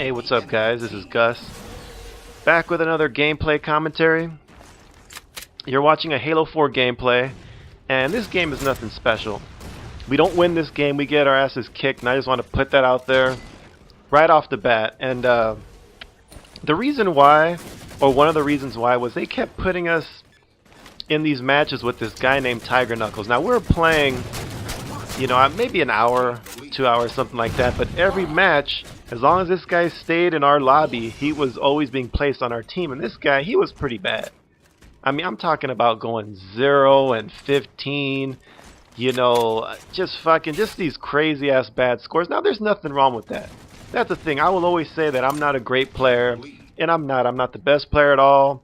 Hey, what's up guys? This is Gus, back with another gameplay commentary. You're watching a Halo 4 gameplay, and this game is nothing special. We don't win this game, we get our asses kicked, and I just want to put that out there right off the bat. And the reason why, or one of the reasons why, was they kept putting us in these matches with this guy named Tiger Knuckles. Now we're playing, you know, maybe an hour, 2 hours, something like that, but every match, as long as this guy stayed in our lobby, he was always being placed on our team. And this guy, he was pretty bad. I mean, I'm talking about going 0 and 15, you know, just these crazy ass bad scores. Now there's nothing wrong with that. That's the thing. I will always say that I'm not a great player, and I'm not the best player at all.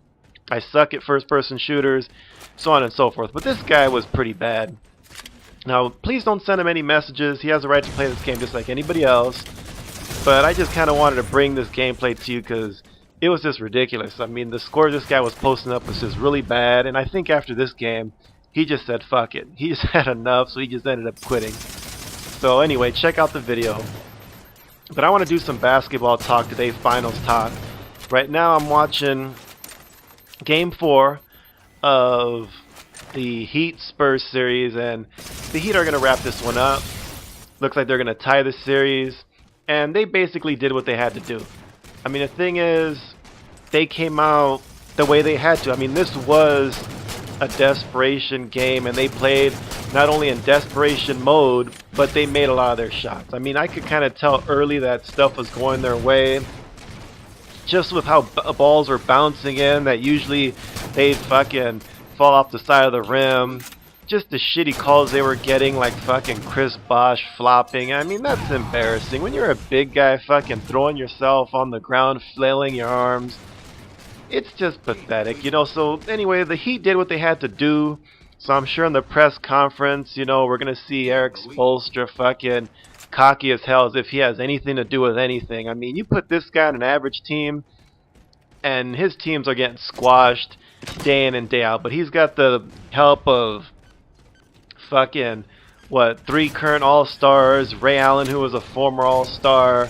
I suck at first person shooters, so on and so forth. But this guy was pretty bad. Now, please don't send him any messages. He has a right to play this game just like anybody else. But I just kind of wanted to bring this gameplay to you because it was just ridiculous. I mean, the score this guy was posting up was just really bad. And I think after this game, he just said, fuck it. He just had enough, so he just ended up quitting. So anyway, check out the video. But I want to do some basketball talk today, finals talk. Right now I'm watching Game 4 of the Heat Spurs series, and the Heat are going to wrap this one up. Looks like they're going to tie the series, and they basically did what they had to do. I mean, the thing is, they came out the way they had to. I mean, this was a desperation game, and they played not only in desperation mode, but they made a lot of their shots. I mean, I could kind of tell early that stuff was going their way, just with how balls were bouncing in, that usually they'd fucking fall off the side of the rim. Just the shitty calls they were getting, like fucking bosh flopping. I mean, that's embarrassing. When you're a big guy fucking throwing yourself on the ground, flailing your arms, it's just pathetic, you know. So anyway, the Heat did what they had to do. So I'm sure in the press conference, you know, we're gonna see Spoelstra fucking cocky as hell, as if he has anything to do with anything. I mean, you put this guy on an average team, and his teams are getting squashed day in and day out. But he's got the help of fucking, what, 3 current All-Stars, Ray Allen, who was a former All-Star,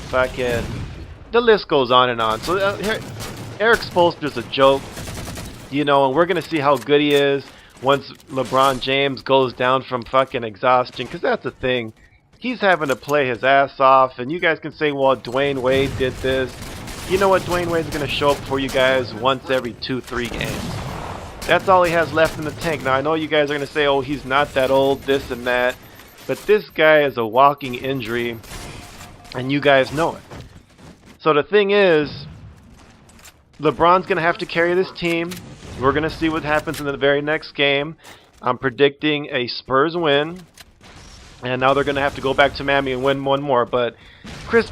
fucking, the list goes on and on. So here, Spoelstra's a joke, you know, and we're going to see how good he is once LeBron James goes down from fucking exhaustion, because that's the thing. He's having to play his ass off, and you guys can say, well, Dwayne Wade did this. You know what? Dwayne Wade's going to show up for you guys once every 2-3 games. That's all he has left in the tank. Now, I know you guys are going to say, oh, he's not that old, this and that. But this guy is a walking injury, and you guys know it. So the thing is, LeBron's going to have to carry this team. We're going to see what happens in the very next game. I'm predicting a Spurs win. And now they're going to have to go back to Miami and win one more. But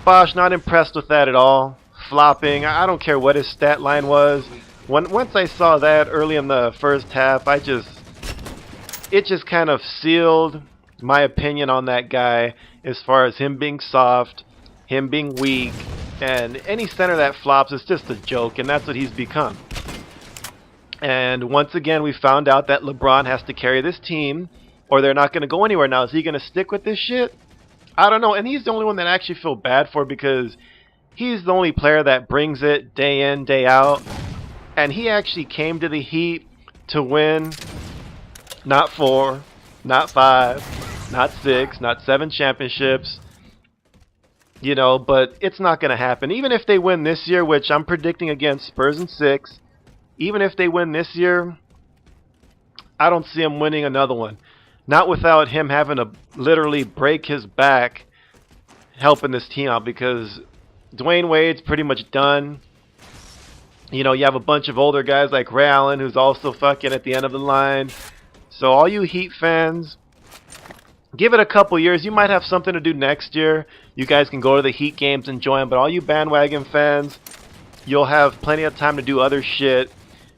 bosh, not impressed with that at all. Flopping. I don't care what his stat line was. Once I saw that early in the first half, it just kind of sealed my opinion on that guy as far as him being soft, him being weak, and any center that flops is just a joke, and that's what he's become. And once again, we found out that LeBron has to carry this team, or they're not going to go anywhere. Now, is he going to stick with this shit? I don't know, and he's the only one that I actually feel bad for, because he's the only player that brings it day in, day out. And he actually came to the Heat to win not 4, not 5, not 6, not 7 championships. You know, but it's not going to happen. Even if they win this year, which I'm predicting against Spurs in 6, even if they win this year, I don't see him winning another one. Not without him having to literally break his back helping this team out, because Dwayne Wade's pretty much done. You know, you have a bunch of older guys like Ray Allen, who's also fucking at the end of the line. So all you Heat fans, give it a couple years. You might have something to do next year. You guys can go to the Heat games and join. But all you bandwagon fans, you'll have plenty of time to do other shit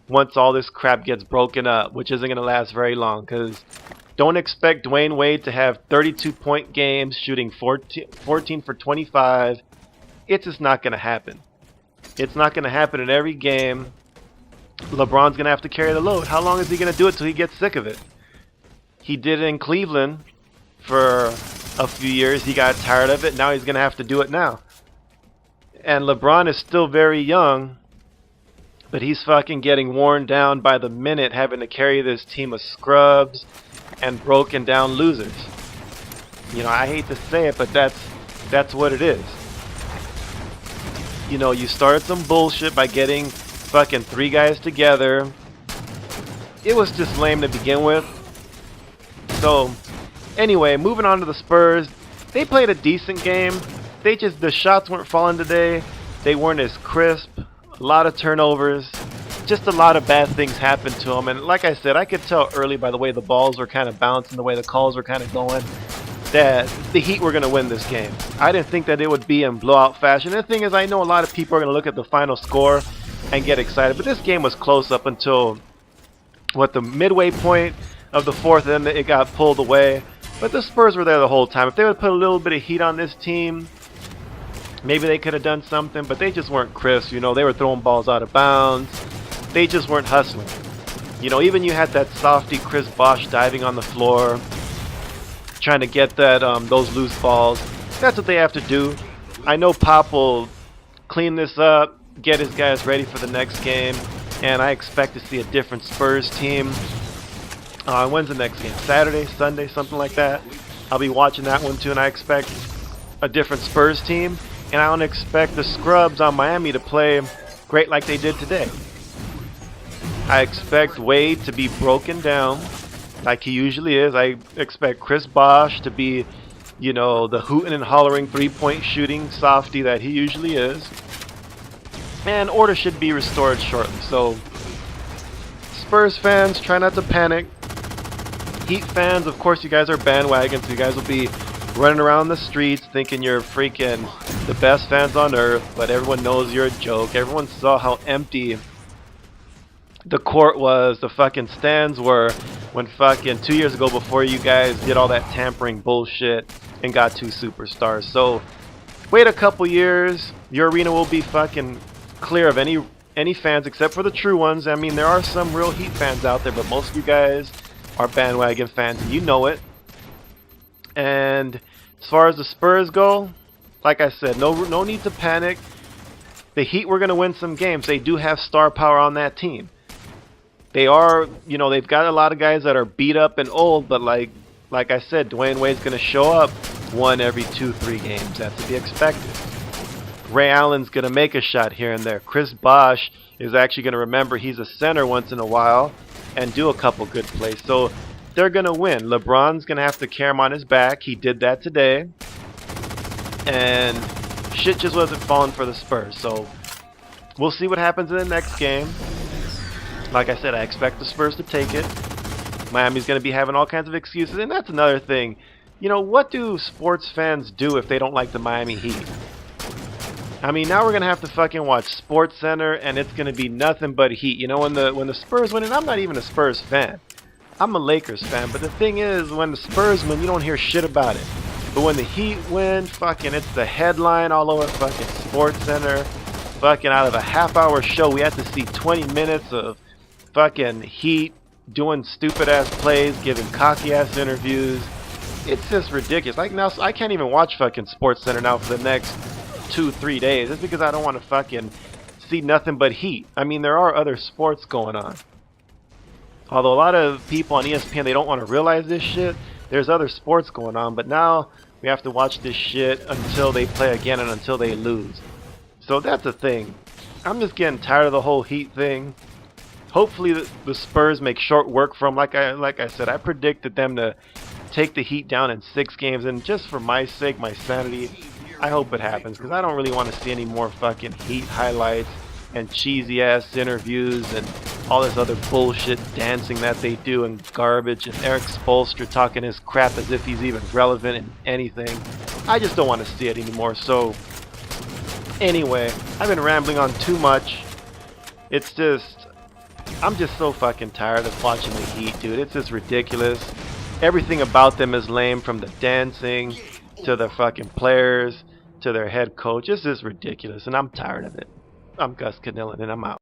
once all this crap gets broken up, which isn't going to last very long. Because don't expect Dwayne Wade to have 32-point games, shooting 14 for 25. It's just not going to happen. It's not going to happen in every game. LeBron's going to have to carry the load. How long is he going to do it till he gets sick of it? He did it in Cleveland for a few years. He got tired of it. Now he's going to have to do it now. And LeBron is still very young, but he's fucking getting worn down by the minute, having to carry this team of scrubs and broken down losers. You know, I hate to say it, but that's what it is. You know, you started some bullshit by getting fucking 3 guys together. It was just lame to begin with. So, anyway, moving on to the Spurs. They played a decent game. The shots weren't falling today. They weren't as crisp. A lot of turnovers. Just a lot of bad things happened to them. And like I said, I could tell early by the way the balls were kind of bouncing, the way the calls were kind of going, that the Heat were going to win this game. I didn't think that it would be in blowout fashion. And the thing is, I know a lot of people are going to look at the final score and get excited. But this game was close up until, the midway point of the fourth, and then it got pulled away. But the Spurs were there the whole time. If they would put a little bit of heat on this team, maybe they could have done something, but they just weren't crisp. You know, they were throwing balls out of bounds. They just weren't hustling. You know, even you had that softy Chris Bosh diving on the floor, trying to get that those loose balls. That's what they have to do. I know Pop will clean this up, get his guys ready for the next game, and I expect to see a different Spurs team. When's the next game? Saturday, Sunday, something like that. I'll be watching that one too, and I expect a different Spurs team. And I don't expect the scrubs on Miami to play great like they did today. I expect Wade to be broken down like he usually is. I expect Chris Bosh to be, you know, the hooting and hollering 3-point shooting softy that he usually is. And order should be restored shortly. So, Spurs fans, try not to panic. Heat fans, of course, you guys are bandwagon, so you guys will be running around the streets thinking you're freaking the best fans on earth, but everyone knows you're a joke. Everyone saw how empty the court was, the fucking stands were, when fucking 2 years ago, before you guys did all that tampering bullshit and got 2 superstars. So wait a couple years, your arena will be fucking clear of any fans except for the true ones. I mean, there are some real Heat fans out there, but most of you guys are bandwagon fans, and you know it. And as far as the Spurs go, like I said, no need to panic. The Heat were going to win some games. They do have star power on that team. They are, you know, they've got a lot of guys that are beat up and old, but like I said, Dwayne Wade's going to show up 1 every 2-3 games. That's to be expected. Ray Allen's going to make a shot here and there. Chris Bosh is actually going to remember he's a center once in a while and do a couple good plays. So they're going to win. LeBron's going to have to carry him on his back. He did that today. And shit just wasn't falling for the Spurs. So we'll see what happens in the next game. Like I said, I expect the Spurs to take it. Miami's going to be having all kinds of excuses. And that's another thing. You know, what do sports fans do if they don't like the Miami Heat? I mean, now we're going to have to fucking watch Sports Center, and it's going to be nothing but Heat. You know, when the Spurs win, and I'm not even a Spurs fan. I'm a Lakers fan, but the thing is, when the Spurs win, you don't hear shit about it. But when the Heat win, fucking, it's the headline all over fucking Sports Center. Fucking out of a half-hour show, we had to see 20 minutes of fucking Heat doing stupid-ass plays, giving cocky-ass interviews. It's just ridiculous. Like, now, I can't even watch fucking Sports Center now for the next 2-3 days. It's because I don't want to fucking see nothing but Heat. I mean, there are other sports going on. Although a lot of people on ESPN, they don't want to realize this shit. There's other sports going on, but now we have to watch this shit until they play again and until they lose. So that's the thing. I'm just getting tired of the whole Heat thing. Hopefully the Spurs make short work from, like I said, I predicted them to take the Heat down in 6 games, and just for my sake, my sanity, I hope it happens, because I don't really want to see any more fucking Heat highlights and cheesy ass interviews and all this other bullshit dancing that they do and garbage, and Eric Spoelstra talking his crap as if he's even relevant in anything. I just don't want to see it anymore. So anyway, I've been rambling on too much. It's just, I'm just so fucking tired of watching the Heat, dude. It's just ridiculous. Everything about them is lame, from the dancing to the fucking players to their head coach. It's just ridiculous, and I'm tired of it. I'm GusCunnilin, and I'm out.